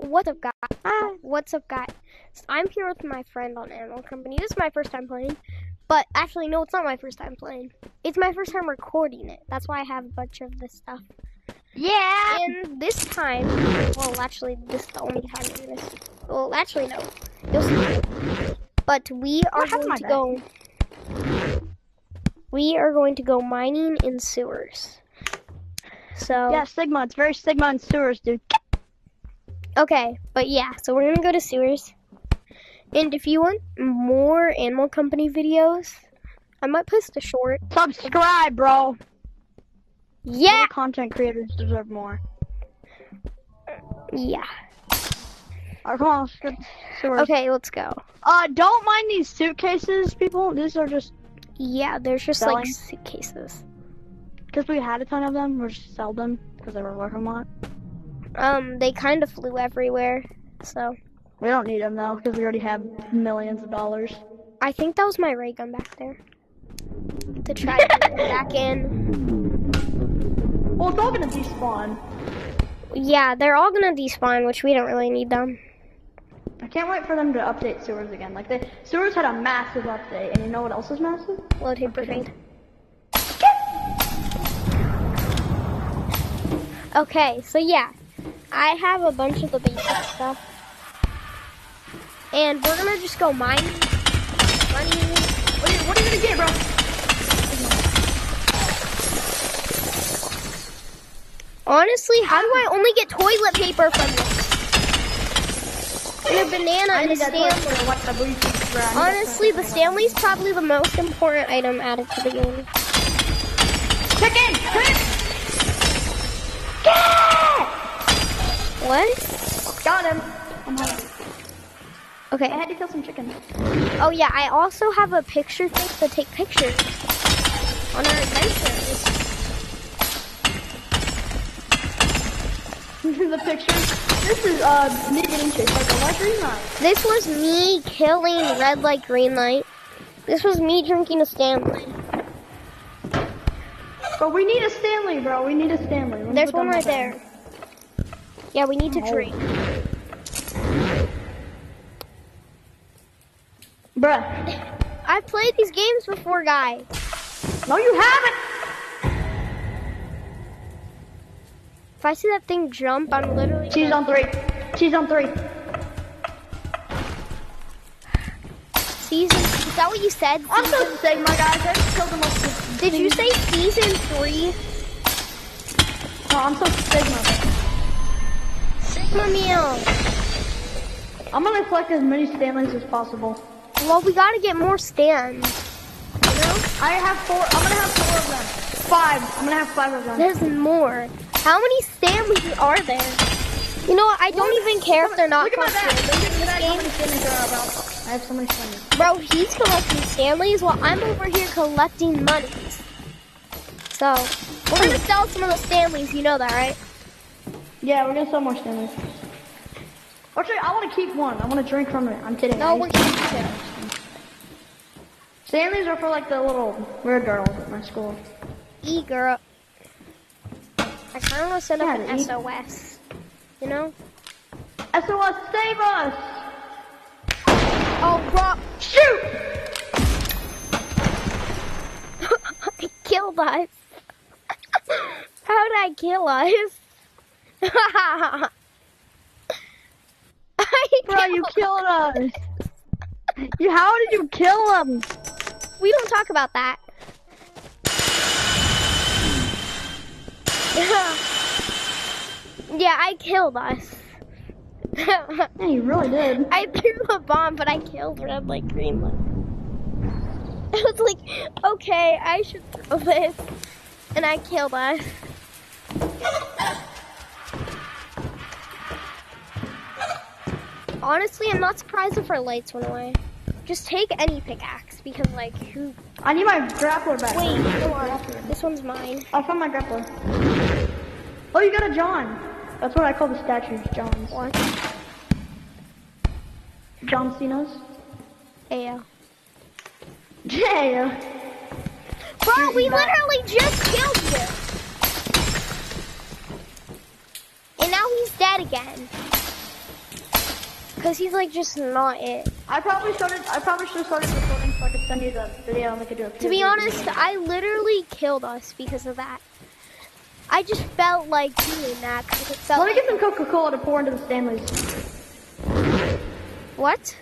What's up, guys? What's up, guys? I'm here with my friend on Animal Company. This is my first time playing. But actually, no, it's not my first time playing. It's my first time recording it. That's why I have a bunch of this stuff. Yeah! And this time, well, actually, this is the only time I'm doing this. Well, actually, no. You'll see. But we are going to go... We are going to go mining in sewers. So... Yeah, Sigma. It's very Sigma in sewers, dude. Okay, but yeah, so we're gonna go to sewers. And if you want more Animal Company videos, I might post a short. Subscribe, bro. Yeah! More content creators deserve more. Yeah. Alright, come on, let's go to sewers. Okay, let's go. Don't mind these suitcases, people. These are just... Yeah, there's just selling. like suitcases. Because we had a ton of them, we're just sell them because they were worth a lot. They kind of flew everywhere, so. We don't need them though, because we already have millions of dollars. I think that was my ray gun back there. To try to get it back in. Well, it's all gonna despawn. Yeah, they're all gonna despawn, which we don't really need them. I can't wait for them to update sewers again. Like, the sewers had a massive update, and you know what else is massive? Load paper fade. Okay, so yeah. I have a bunch of the basic stuff. And we're gonna just go mining. What are you gonna get, bro? Honestly, how do I only get toilet paper from this? And a banana and a Stanley. Honestly, the Stanley's probably the most important item added to the game. Chicken! What? Got him. I'm hungry. Okay. I had to kill some chickens. Oh yeah, I also have a picture thing to take pictures on our adventures. The pictures. This is me getting chased like a red green light. This was me killing red light, green light. This was me drinking a Stanley. But we need a Stanley, bro. We need a Stanley. There's one right there. Yeah, we need to drink. Bruh. I've played these games before, guys. No, you haven't. If I see that thing jump, I'm literally... She's on 3. She's on 3. Season... Is that what you said? I'm so sick, my guys. I just killed them all. Did you say season 3? No, I'm so Sigma. Sigma meal. I'm gonna collect as many Stanleys as possible. Well, we gotta get more stands. You know? I have 4. I'm gonna have 4 of them. 5. I'm gonna have 5 of them. There's more. How many Stanleys are there? You know what? I don't even care if they're not Look at my bag. collected. Look at how many Stanleys there are about. I have so many Stanleys. Bro, he's collecting Stanleys while I'm over here collecting monies. So, we're gonna sell some of the Stanleys. You know that, right? Yeah, we're gonna sell more Stanleys. Actually, I want to keep one. I want to drink from it. I'm kidding. No, we're gonna keep it. Stanleys are for like the little weird girls at my school. E-girl. I kind of want to send up an E. SOS. You know? SOS, save us! Oh, bro. Shoot! I killed us. How did I kill us? Bro, you killed us. How did you kill him? We don't talk about that. Yeah, I killed us. Yeah, you really did. I threw a bomb, but I killed red like green light. I was like, okay, I should throw this. And I killed us. Honestly, I'm not surprised if our lights went away. Just take any pickaxe, because like, who... I need my grappler back. Wait, hold on. This one's mine. I found my grappler. Oh, you got a John. That's what I call the statues, Johns. What? John Cena's. Yeah. Yeah. Bro, we literally just killed you. And now he's dead again. Because he's like just not it. I probably should have started recording so I could send you the video and we could do it. To be honest, I literally killed us because of that. I just felt like doing that because it felt Let me get some Coca-Cola to pour into the Stanleys. What?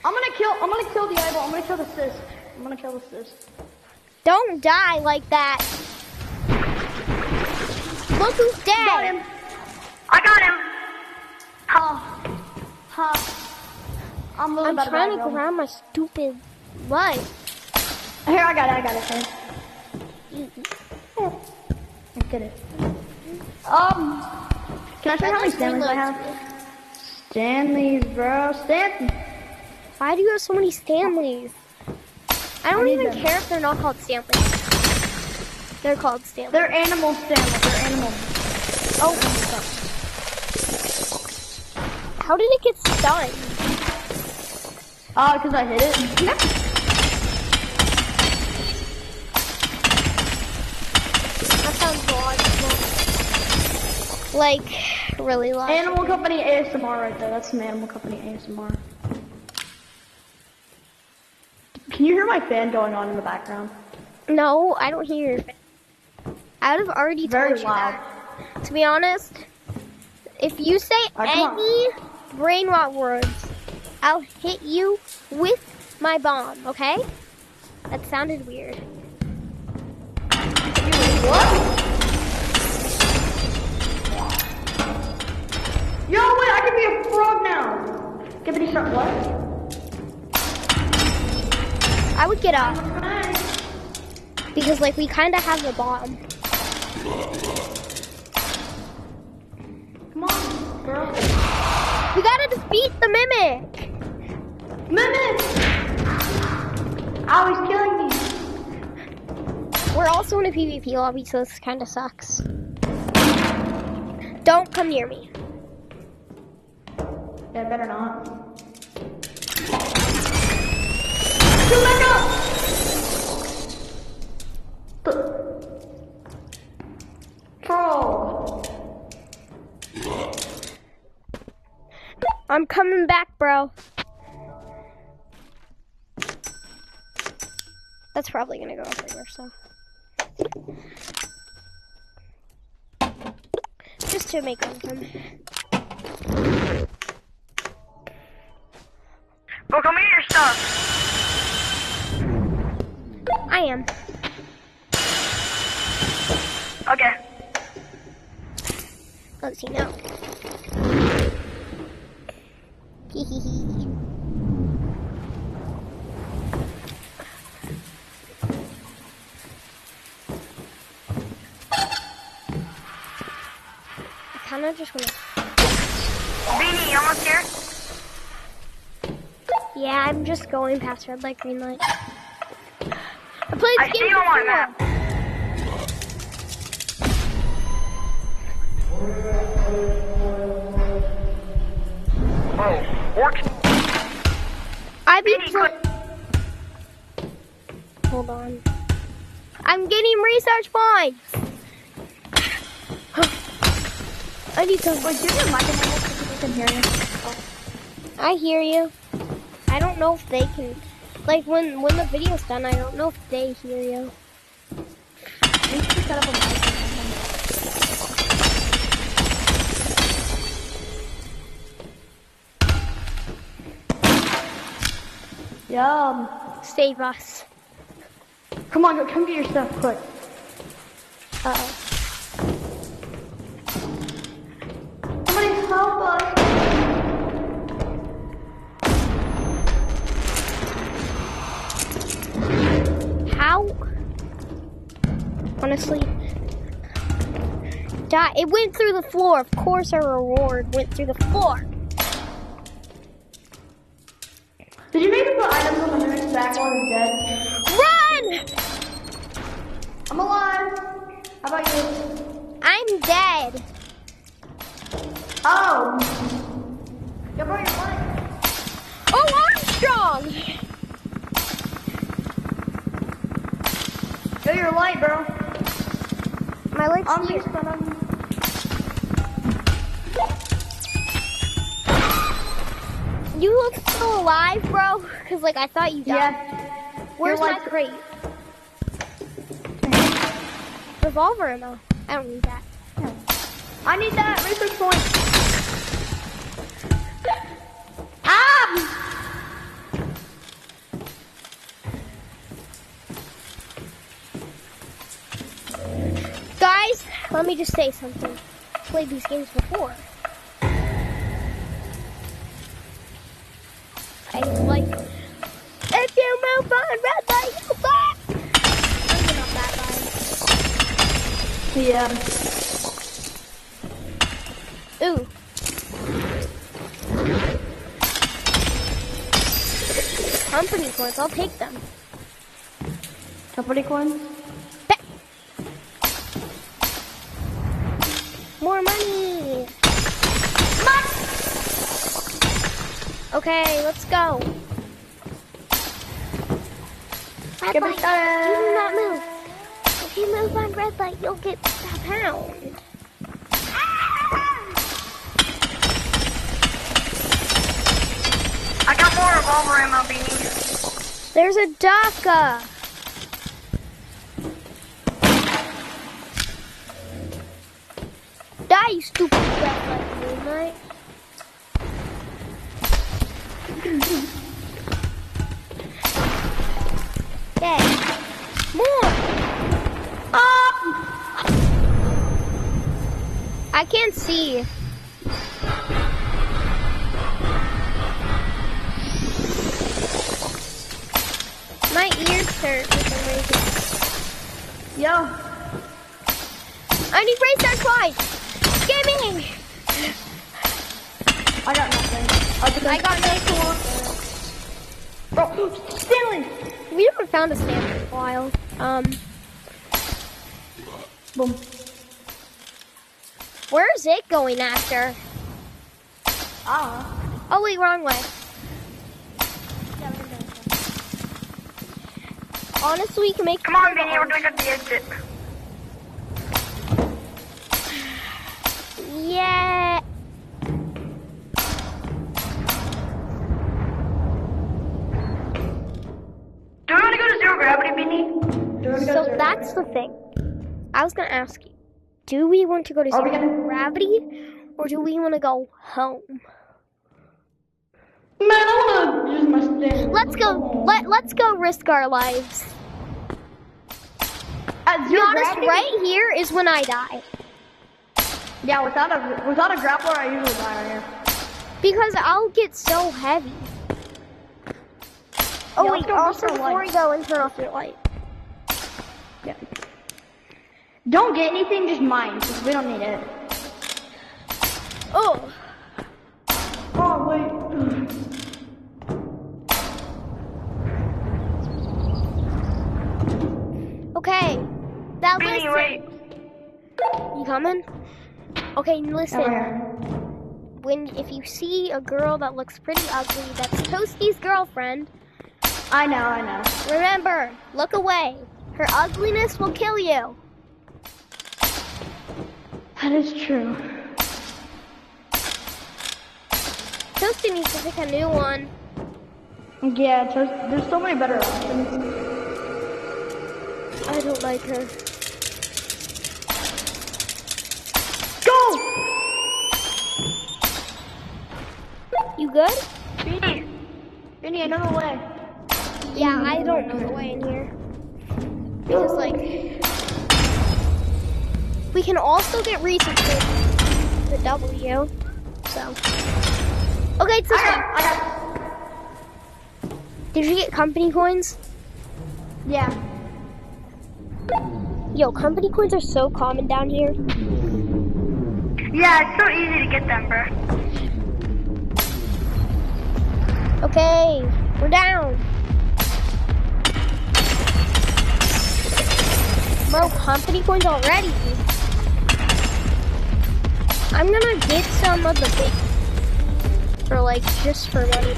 I'm gonna kill the eyeball. I'm gonna kill the sis. I'm gonna kill the sis. Don't die like that. Look who's dead. Got him. I got him. Ha. I'm really I'm trying to grab my stupid life. Here, I got it. Get it. Can I show you how many Stanleys I have? Stanleys, bro. Stanleys. Why do you have so many Stanleys? I don't even care if they're not called Stanleys. They're called Stanleys. They're animal Stanleys. They're animal. Oh. How did it get stunned? Because I hit it. Yeah. That sounds logical. Like, really logical. Animal Company ASMR right there. That's some Animal Company ASMR. Can you hear my fan going on in the background? No, I don't hear your fan. I would have already told you that. To be honest, if you say any brain rot words, I'll hit you with my bomb, okay? That sounded weird. What? Yo, wait, I can be a frog now. Skippity shark, what? I would get up. Because, like, we kind of have the bomb. Come on, girl. We gotta defeat the Mimic! Mimic! Oh, he's killing me. We're also in a PvP lobby, so this kind of sucks. Don't come near me. Yeah, better not. Shoot back up! Troll. I'm coming back, bro. That's probably gonna go everywhere, so. Just to make room for him. Go come get your stuff. I am. Okay. Let's see now. Hehehe. I kind of just want to. Beanie, you almost here? Yeah, I'm just going past red light, green light. I played I this see game you on before. map. Oh, orc. I be Beanie, good. Hold on. I'm getting research points. I need to. Wait, do your mic enable so people can hear you? I hear you. I don't know if they can. Like when the video's done, I don't know if they hear you. You should set up a mic or something. Yum. Save us. Come on, come get your stuff quick. Uh-oh. Somebody help us. How? Honestly. It went through the floor. Of course our reward went through the floor. Did you maybe put items on the mimic's back while he's dead? Run! I'm alive. How about you? I'm dead. Oh. Yo, bro, you're fine. Oh, Armstrong! Yo, you're light, bro. My light's I'm here. just gonna... You look still alive, bro? Because, like, I thought you died. Yeah. Where's You're my like- crate? Revolver ammo. I don't need that. I need that research point. Ah! Guys, let me just say something. I've played these games before. I like, if you move on red light, you back. I'm not that guy. Yeah. Ooh. Company coins, I'll take them. Company coins? Bet. More money. Okay, let's go. Red Give me light, that. you do not move. If you move on red light, you'll get a pound. I got more revolver ammo, Beanie. There's a duck. Die, you stupid red light, moonlight. Okay. More. I can't see. My ears hurt for some reason. Yo. I need race that twice. Give me. I got nothing. I got no Bro, Stanley! We haven't found a stand in a while. Boom. Where's it going after? Ah. Oh wait, wrong way. Honestly, we can make. Come on, Beanie, we're doing at the exit. Yeah. Do we want to go to zero gravity, Beanie? So that's the thing. I was gonna ask you, do we want to go to Are we zero gonna- gravity, or do we want to go home? Man, I wanna use my stand. Let's go. Let's go risk our lives. At To be zero honest, gravity? right here is when I die. Yeah, without a grappler, I usually die right here. Because I'll get so heavy. Oh Yeah, wait, let's go also risk our before we life. go and turn off your light. Yeah. Don't get anything, just mine, because we don't need it. Oh, Oh, wait. okay. Now Beanie, listen. wait. You coming? Okay, listen. Over here. If you see a girl that looks pretty ugly, that's Toasty's girlfriend. I know. Remember, look away. Her ugliness will kill you. That is true. Toasty needs to pick a new one. Yeah, there's so many better options. I don't like her. Go! You good? Beanie. Vinny, another way. Yeah, I don't know the way in here. Because, like, we can also get research with the W. So, okay, so I got. did you get company coins? Yeah. Yo, company coins are so common down here. Yeah, it's so easy to get them, bro. Okay, we're down. Bro, company coins already. I'm gonna get some of the big for like just for money.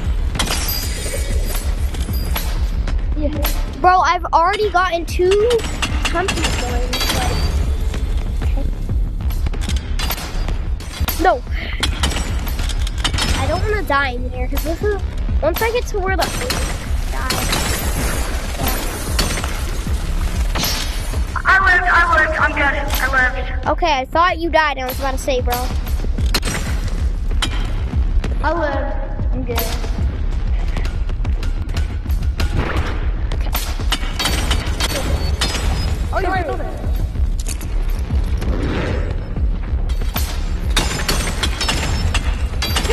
Yeah. Bro, I've already gotten 2 company coins. Like, okay. No, I don't want want to die in here because this is once I get to where the die. I lived. I'm good. I lived. Okay, I thought you died. I was about to say, bro. I live. I'm good. Oh, you're still there.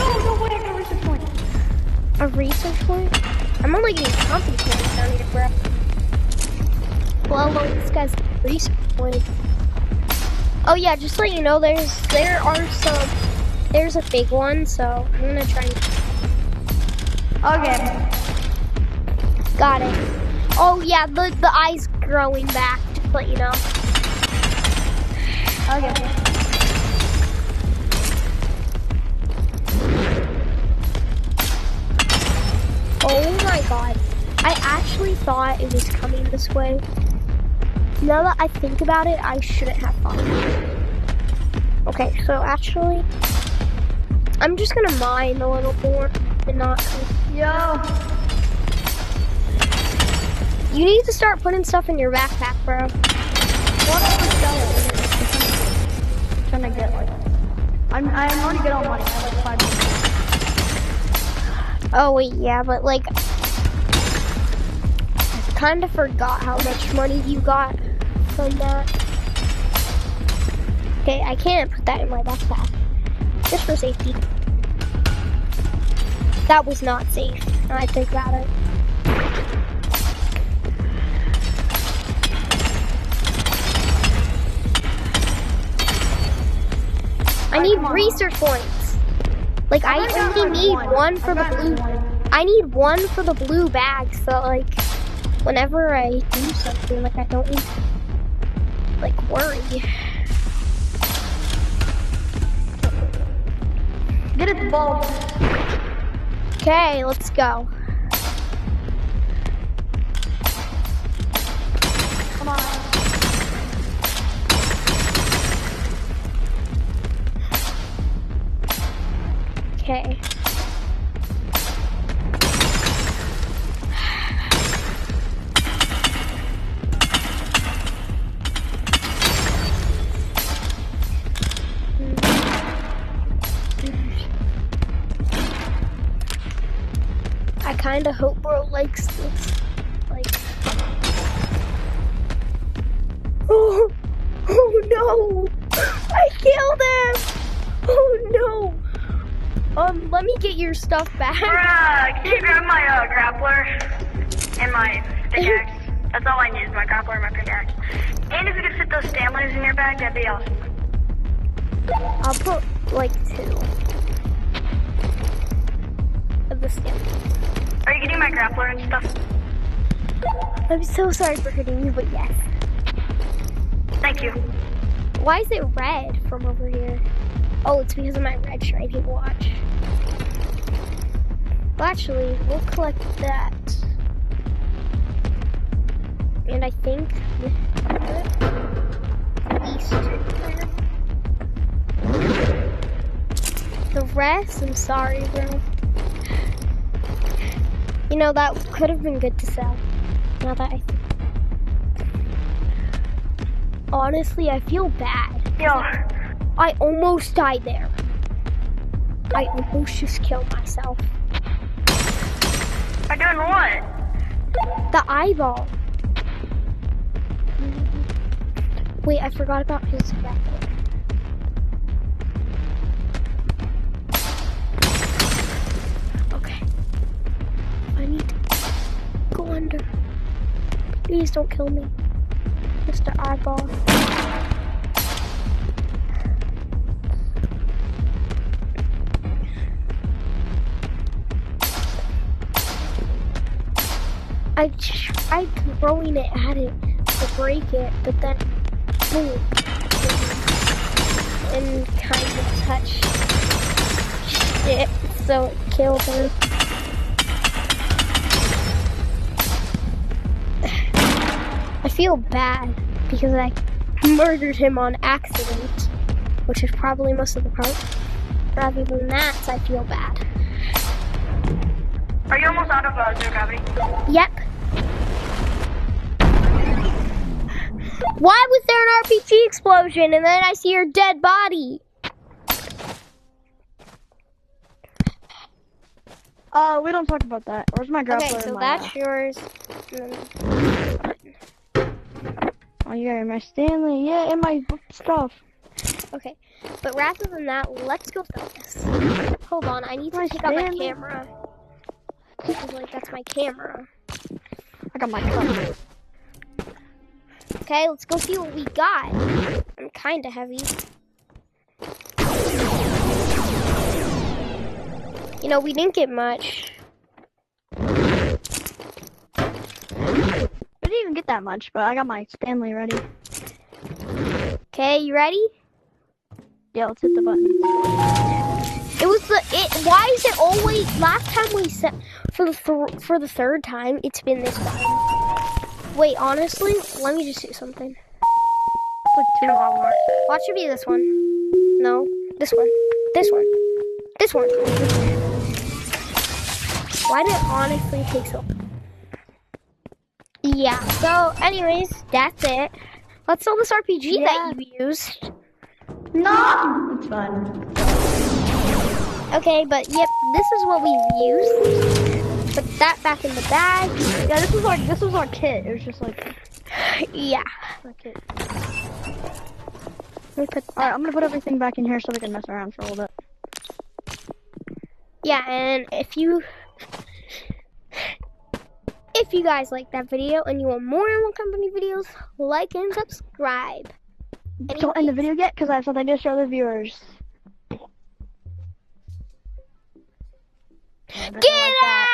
No way, I got a research point. A research point? I'm only getting comfy points down here, bro. Well, look, this guy's research point. Oh yeah, just to let you know, there's a big one, so I'm gonna try and... Okay. Got it. Oh yeah, the eye's growing back, just to let you know. Okay. Oh my god. I actually thought it was coming this way. Now that I think about it, I shouldn't have thought it. Okay, so actually, I'm just gonna mine a little more and not... Yo. You need to start putting stuff in your backpack, bro. What am I trying to get like... I'm already good on money. I have like 5 minutes. Oh wait, yeah, but like... I kind of forgot how much money you got from that. Okay, I can't put that in my backpack. Just for safety. That was not safe, now I think about it. I need research points. Like, I only need one for the blue. I need one for the blue bag, so like, whenever I do something, like I don't need to, like, worry. Get its bulb. Okay, let's go. Come on. Okay. I kinda hope bro likes this. Like, oh no! I killed him! Oh no! Let me get your stuff back. Can you grab my grappler and my pickaxe? That's all I need is my grappler and my pickaxe. And if you could fit those Stanleys in your bag, that'd be awesome. I'll put like 2 of the stamps. Are you getting my grappler and stuff? I'm so sorry for hurting you, but yes. Thank you. Why is it red from over here? Oh, it's because of my red shiny watch. Well, actually, we'll collect that. And I think east. The rest, I'm sorry, bro. You know, that could have been good to sell. Now that I... Honestly, I feel bad. Yo. I almost died there. I almost just killed myself. By doing what? The eyeball. Wait, I forgot about his backpack. Okay. I need to go under. Please don't kill me, Mr. Eyeball. I tried throwing it at it to break it, but then boom, and kind of touched it, so it killed her. I feel bad because I murdered him on accident, which is probably most of the part. Rather than that, I feel bad. Are you almost out of zero gravity? Yep. Why was there an RPG explosion and then I see your dead body? We don't talk about that. Where's my grappler? Okay, so and my, that's yours. And then- Oh, you got my Stanley. Yeah, and my stuff. Okay, but rather than that, let's go film this. Hold on, I need to My pick up my Stanley. camera. Because, like, that's my camera. I got my cup. Okay, let's go see what we got. I'm kinda heavy. You know, we didn't get much. I didn't even get that much, but I got my Stanley ready. Okay, you ready? Yeah, let's hit the button. It was why is it always, last time we set, for the third time, it's been this one. Wait, honestly, let me just do something. It's like 2 hours. Watch it be this one. No, this one. This one. This one. Why did it honestly take so long? Yeah, so anyways, that's it. Let's sell this RPG that you used. No! It's fine. Okay, but yep, this is what we've used. Put that back in the bag. Yeah, this was our kit. It was just like Yeah. our kit. Let me put that. Alright, I'm gonna put everything back in here so we can mess around for a little bit. Yeah, and if you guys like that video and you want more Animal Company videos, like and subscribe. Don't end the video yet, because I have something to show the viewers. Get out!